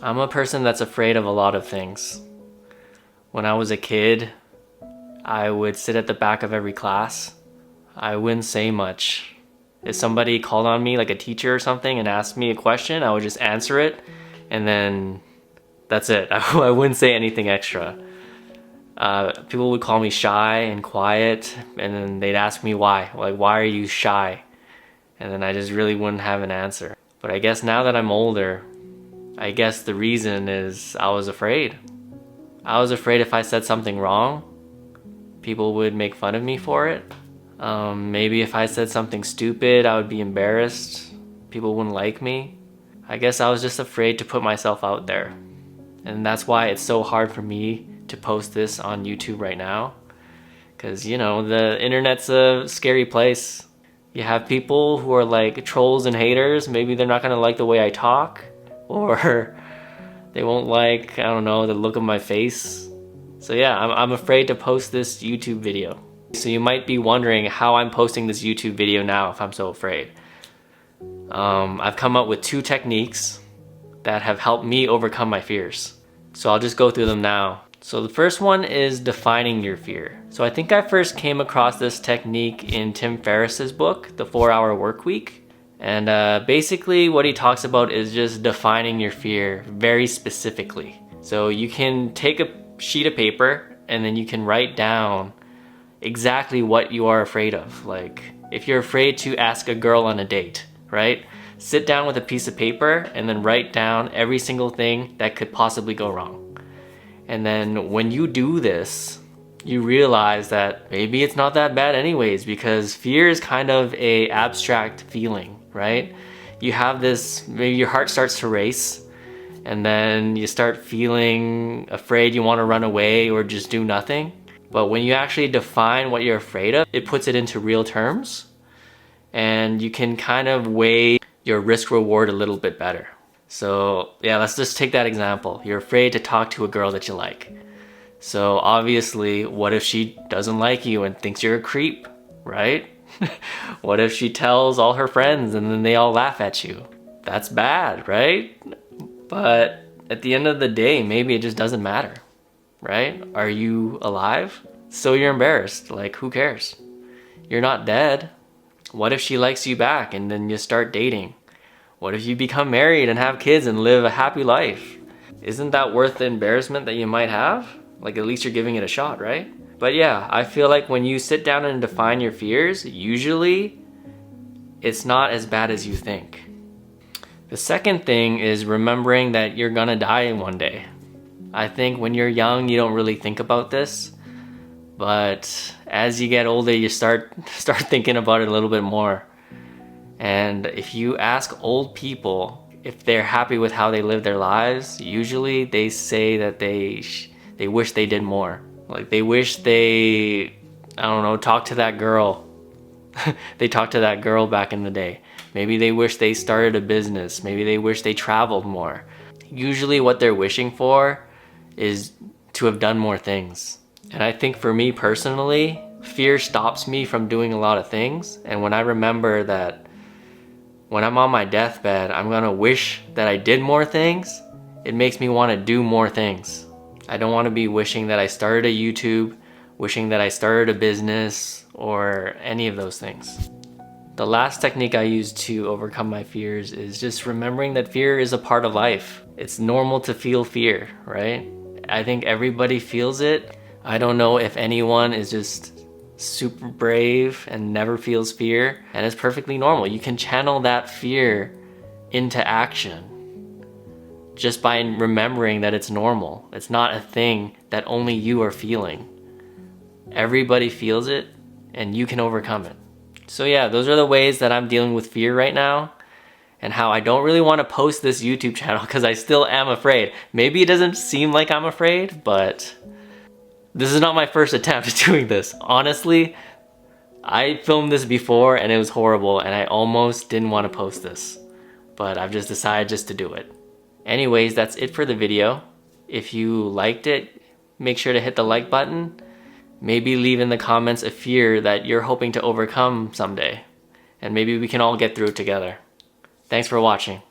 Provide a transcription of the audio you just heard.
I'm a person that's afraid of a lot of things. When I was a kid, I would sit at the back of every class. I wouldn't say much. If somebody called on me, like a teacher or something, and asked me a question, I would just answer it, and then that's it. I wouldn't say anything extra. People would call me shy and quiet, and then they'd ask me why. Like, why are you shy? And then I just really wouldn't have an answer. But I guess now that I'm older, I guess the reason is I was afraid. I was afraid if I said something wrong, people would make fun of me for it. Maybe if I said something stupid, I would be embarrassed. People wouldn't like me. I guess I was just afraid to put myself out there. And that's why it's so hard for me to post this on YouTube right now. Because, you know, the internet's a scary place. You have people who are like trolls and haters. Maybe they're not gonna like the way I talk, or they won't like, I don't know, the look of my face. So yeah, I'm afraid to post this YouTube video. So you might be wondering how I'm posting this YouTube video now if I'm so afraid. I've come up with 2 techniques that have helped me overcome my fears. So I'll just go through them now. So the first one is defining your fear. So I think I first came across this technique in Tim Ferriss's book, The 4-Hour Workweek. And basically what he talks about is just defining your fear very specifically. So you can take a sheet of paper and then you can write down exactly what you are afraid of. Like if you're afraid to ask a girl on a date, right? Sit down with a piece of paper and then write down every single thing that could possibly go wrong. And then when you do this, you realize that maybe it's not that bad anyways, because fear is kind of a abstract feeling, right? You have this, maybe your heart starts to race, and then you start feeling afraid, you want to run away or just do nothing. But when you actually define what you're afraid of, it puts it into real terms, and you can kind of weigh your risk reward a little bit better. So yeah, let's just take that example. You're afraid to talk to a girl that you like. So obviously, what if she doesn't like you and thinks you're a creep, right? What if she tells all her friends and then they all laugh at you? That's bad, right? But at the end of the day, maybe it just doesn't matter, right? Are you alive? So you're embarrassed, like who cares? You're not dead. What if she likes you back and then you start dating? What if you become married and have kids and live a happy life? Isn't that worth the embarrassment that you might have? Like at least you're giving it a shot, right? But yeah, I feel like when you sit down and define your fears, usually it's not as bad as you think. The second thing is remembering that you're gonna die one day. I think when you're young, you don't really think about this, but as you get older, you start thinking about it a little bit more. And if you ask old people if they're happy with how they live their lives, usually they say that they wish they did more. Like they wish they, I don't know, talked to that girl. They talked to that girl back in the day. Maybe they wish they started a business. Maybe they wish they traveled more. Usually what they're wishing for is to have done more things. And I think for me personally, fear stops me from doing a lot of things. And when I remember that when I'm on my deathbed, I'm gonna wish that I did more things, it makes me want to do more things. I don't want to be wishing that I started a YouTube, wishing that I started a business, or any of those things. The last technique I use to overcome my fears is just remembering that fear is a part of life. It's normal to feel fear, right? I think everybody feels it. I don't know if anyone is just super brave and never feels fear, and it's perfectly normal. You can channel that fear into action just by remembering that it's normal. It's not a thing that only you are feeling. Everybody feels it, and you can overcome it. So yeah, those are the ways that I'm dealing with fear right now, and how I don't really want to post this YouTube channel because I still am afraid. Maybe it doesn't seem like I'm afraid, but this is not my first attempt at doing this. Honestly, I filmed this before and it was horrible and I almost didn't want to post this, but I've just decided just to do it. Anyways, that's it for the video. If you liked it, make sure to hit the like button. Maybe leave in the comments a fear that you're hoping to overcome someday, and maybe we can all get through it together. Thanks for watching.